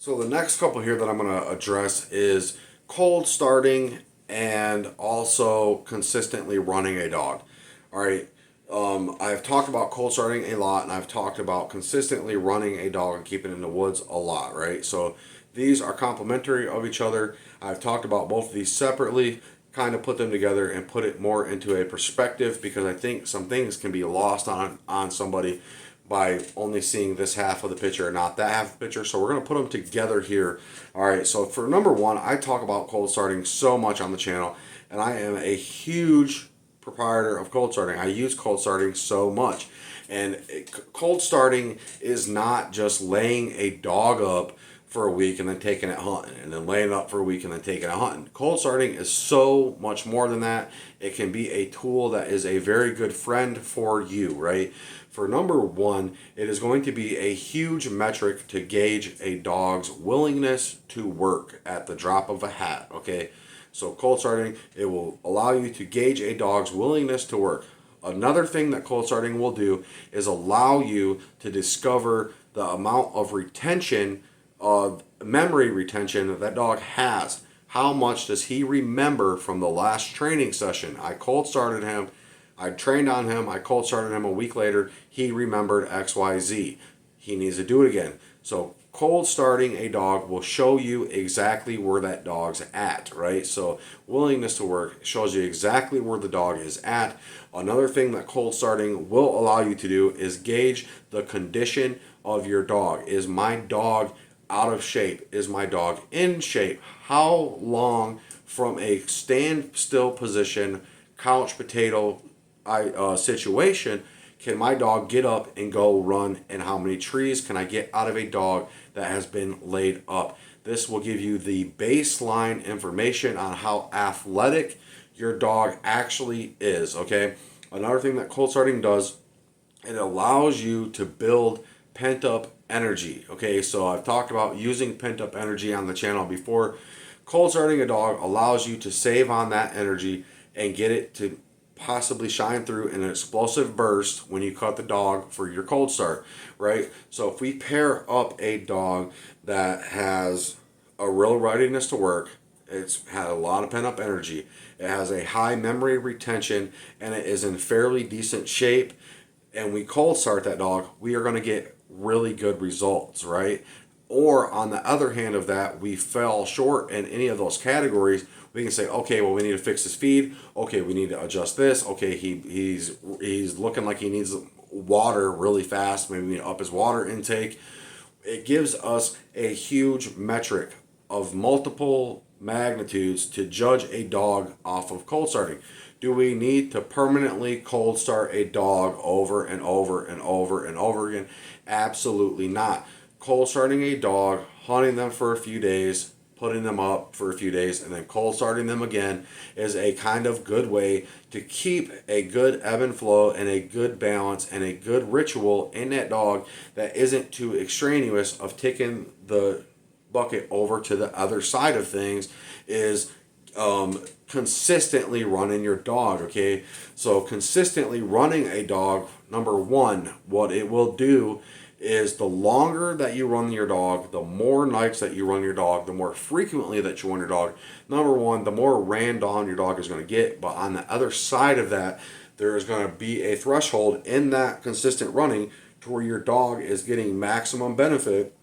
So the next couple here that I'm going to address is cold starting and also consistently running a dog. All right. I've talked about cold starting a lot, and I've talked about consistently running a dog and keeping it in the woods a lot, right? So these are complementary of each other. I've talked about both of these separately, kind of put them together and put it more into a perspective because I think some things can be lost on somebody by only seeing this half of the picture and not that half of the picture. So we're going to put them together here. All right, so for number one, I talk about cold starting so much on the channel, and I am a huge proprietor of cold starting. I use cold starting so much. And cold starting is not just laying a dog up for a week and then taking it hunting, and then laying it up for a week and then taking it hunting. Cold starting is so much more than that. It can be a tool that is a very good friend for you, right? For number one, it is going to be a huge metric to gauge a dog's willingness to work at the drop of a hat, okay? So cold starting, it will allow you to gauge a dog's willingness to work. Another thing that cold starting will do is allow you to discover the amount of retention, of memory retention that dog has. How much does he remember from the last training session? I cold started him, I trained on him, I cold started him a week later, he remembered XYZ. He needs to do it again. So cold starting a dog will show you exactly where that dog's at, right? So willingness to work shows you exactly where the dog is at. Another thing that cold starting will allow you to do is gauge the condition of your dog. Is my dog out of shape? Is my dog in shape? How long from a standstill position, couch potato situation can my dog get up and go run, and how many trees can I get out of a dog that has been laid up? This will give you the baseline information on how athletic your dog actually is, okay? Another thing that cold starting does, it allows you to build pent up energy, okay? So I've talked about using pent up energy on the channel before. Cold starting a dog allows you to save on that energy and get it to possibly shine through in an explosive burst when you cut the dog for your cold start, right? So if we pair up a dog that has a real readiness to work, it's had a lot of pent up energy, it has a high memory retention, and it is in fairly decent shape, and we cold start that dog, we are going to get really good results, right? Or on the other hand of that, we fell short in any of those categories. We can say, okay, well, we need to fix his feed. Okay, we need to adjust this. Okay, he's looking like he needs water really fast. Maybe we need to up his water intake. It gives us a huge metric of multiple magnitudes to judge a dog off of cold starting. Do we need to permanently cold start a dog over and over and over and over again? Absolutely not. Cold starting a dog, hunting them for a few days, putting them up for a few days, and then cold starting them again is a kind of good way to keep a good ebb and flow and a good balance and a good ritual in that dog that isn't too extraneous of taking the bucket over to the other side of things. Is consistently running your dog, okay? So consistently running a dog, number one, what it will do is the longer that you run your dog, the more nights that you run your dog, the more frequently that you run your dog, number one, the more ran down your dog is going to get. But on the other side of that, there is going to be a threshold in that consistent running to where your dog is getting maximum benefit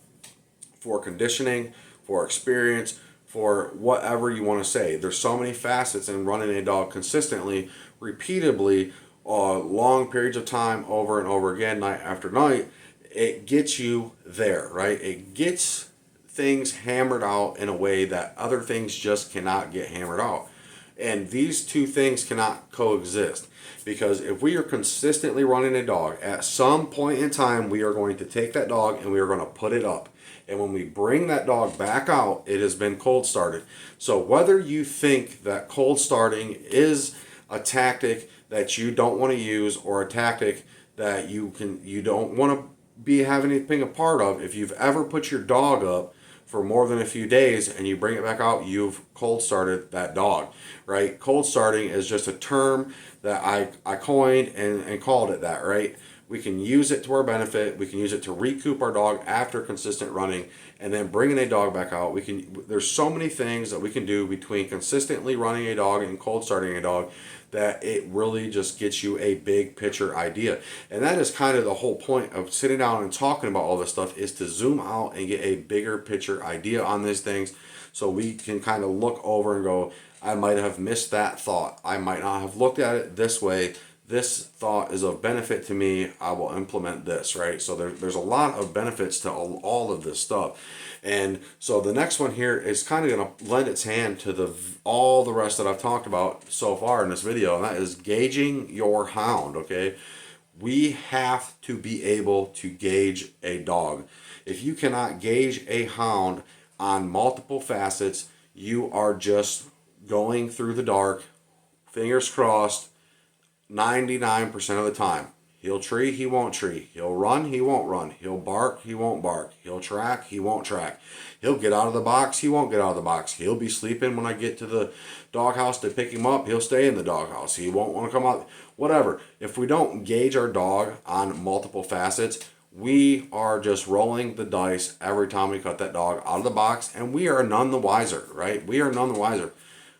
for conditioning, for experience, for whatever you want to say. There's so many facets in running a dog consistently, repeatedly, long periods of time, over and over again, night after night. It gets you there, right? It gets things hammered out in a way that other things just cannot get hammered out. And these two things cannot coexist, because if we are consistently running a dog, at some point in time, we are going to take that dog and we are going to put it up. And when we bring that dog back out, it has been cold started. So whether you think that cold starting is a tactic that you don't want to use, or a tactic that you don't want to be having anything a part of, if you've ever put your dog up for more than a few days and you bring it back out, you've cold started that dog, right? Cold starting is just a term that I coined and called it that, right? We can use it to our benefit. We can use it to recoup our dog after consistent running, and then bringing a dog back out. There's so many things that we can do between consistently running a dog and cold starting a dog that it really just gets you a big picture idea. And that is kind of the whole point of sitting down and talking about all this stuff, is to zoom out and get a bigger picture idea on these things, so we can kind of look over and go, I might have missed that thought. I might not have looked at it this way. This thought is of benefit to me. I will implement this, right? So there's a lot of benefits to all of this stuff. And so the next one here is kind of going to lend its hand to all the rest that I've talked about so far in this video, and that is gauging your hound, okay? We have to be able to gauge a dog. If you cannot gauge a hound on multiple facets, you are just going through the dark, fingers crossed, 99% of the time. He'll tree, he won't tree. He'll run, he won't run. He'll bark, he won't bark. He'll track, he won't track. He'll get out of the box, he won't get out of the box. He'll be sleeping when I get to the doghouse to pick him up. He'll stay in the doghouse. He won't want to come out. Whatever. If we don't gauge our dog on multiple facets, we are just rolling the dice every time we cut that dog out of the box, and we are none the wiser, right? We are none the wiser.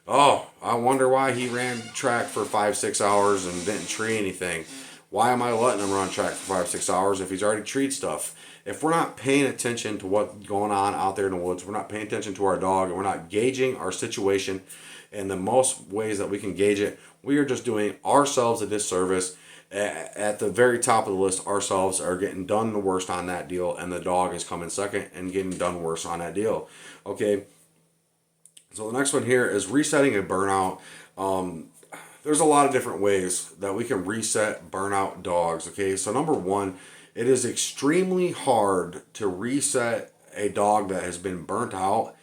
Oh, I wonder why he ran track for 5-6 hours and didn't tree anything. Why am I letting him run track for 5-6 hours if he's already treed stuff? If we're not paying attention to what's going on out there in the woods, we're not paying attention to our dog, and we're not gauging our situation in the most ways that we can gauge it, we are just doing ourselves a disservice. At the very top of the list, ourselves are getting done the worst on that deal, and the dog is coming second and getting done worse on that deal. Okay. So the next one here is resetting a burnout. There's a lot of different ways that we can reset burnout dogs. Okay, so number one, it is extremely hard to reset a dog that has been burnt out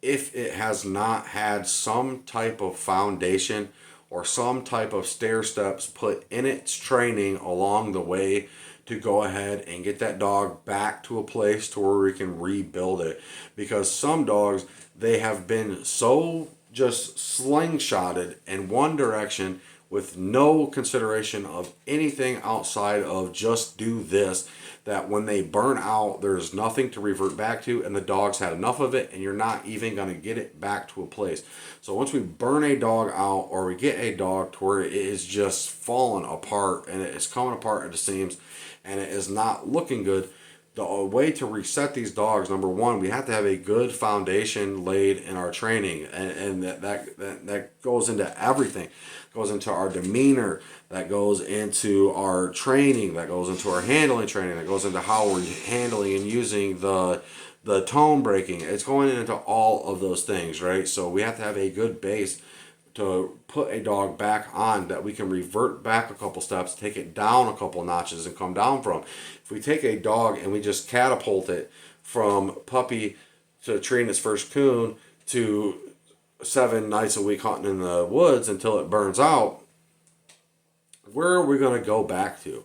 if it has not had some type of foundation or some type of stair steps put in its training along the way to go ahead and get that dog back to a place to where we can rebuild it. Because some dogs, they have been so just slingshotted in one direction with no consideration of anything outside of just do this, that when they burn out, there's nothing to revert back to, and the dog's had enough of it, and you're not even going to get it back to a place. So once we burn a dog out, or we get a dog to where it is just falling apart and it is coming apart at the seams and it is not looking good, the way to reset these dogs, number one, we have to have a good foundation laid in our training, and that goes into everything. It goes into our demeanor, that goes into our training, that goes into our handling training, that goes into how we're handling and using the tone breaking. It's going into all of those things, right? So we have to have a good base to put a dog back on, that we can revert back a couple steps, take it down a couple notches, and come down from. If we take a dog and we just catapult it from puppy to treating its first coon to 7 nights a week hunting in the woods until it burns out, where are we going to go back to?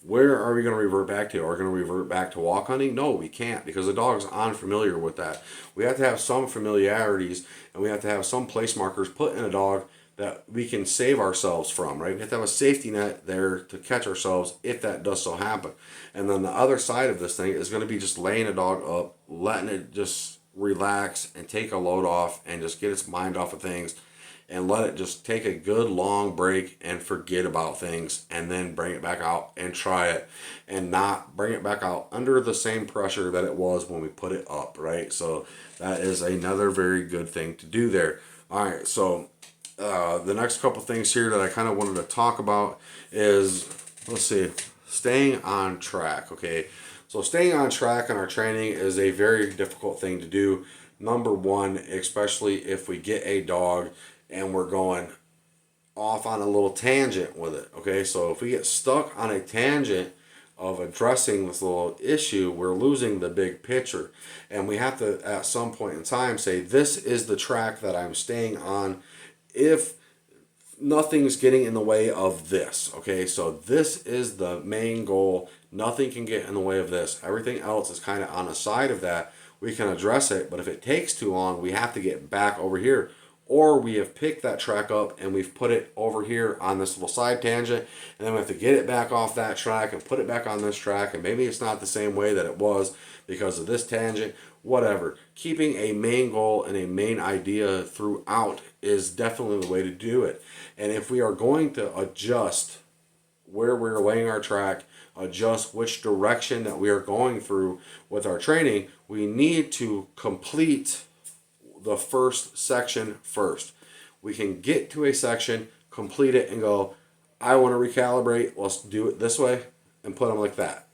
Where are we going to revert back to? Are we going to revert back to walk hunting? No, we can't, because the dog's unfamiliar with that. We have to have some familiarities, and we have to have some place markers put in a dog that we can save ourselves from, right? We have to have a safety net there to catch ourselves if that does so happen. And then the other side of this thing is going to be just laying a dog up, letting it just relax and take a load off and just get its mind off of things, and let it just take a good long break and forget about things, and then bring it back out and try it, and not bring it back out under the same pressure that it was when we put it up, right? So that is another very good thing to do there. All right, so the next couple things here that I kind of wanted to talk about is, let's see, staying on track, okay? So staying on track in our training is a very difficult thing to do. Number one, especially if we get a dog and we're going off on a little tangent with it, okay? So if we get stuck on a tangent of addressing this little issue, we're losing the big picture. And we have to, at some point in time, say, this is the track that I'm staying on if nothing's getting in the way of this, okay? So this is the main goal. Nothing can get in the way of this. Everything else is kind of on the side of that. We can address it, but if it takes too long, we have to get back over here. Or we have picked that track up and we've put it over here on this little side tangent, and then we have to get it back off that track and put it back on this track, and maybe it's not the same way that it was because of this tangent, whatever. Keeping a main goal and a main idea throughout is definitely the way to do it. And if we are going to adjust where we're laying our track, adjust which direction that we are going through with our training, we need to complete the first section first. We can get to a section, complete it, and go, I want to recalibrate. Let's do it this way and put them like that.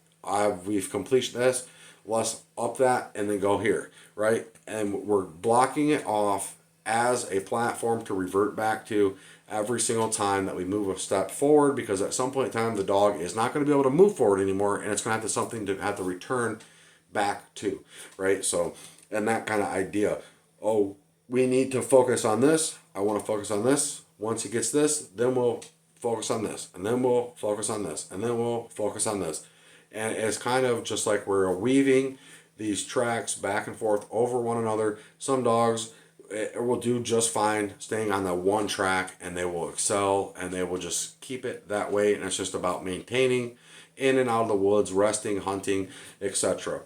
We've completed this. Let's up that and then go here, right? And we're blocking it off as a platform to revert back to every single time that we move a step forward, because at some point in time the dog is not going to be able to move forward anymore, and it's going to have to something to have to return back to, right? So, and that kind of idea. Oh, we need to focus on this. I want to focus on this. Once he gets this, then we'll focus on this, and then we'll focus on this, and then we'll focus on this. And it's kind of just like we're weaving these tracks back and forth over one another. Some dogs will do just fine staying on that one track, and they will excel, and they will just keep it that way. And it's just about maintaining in and out of the woods, resting, hunting, etc.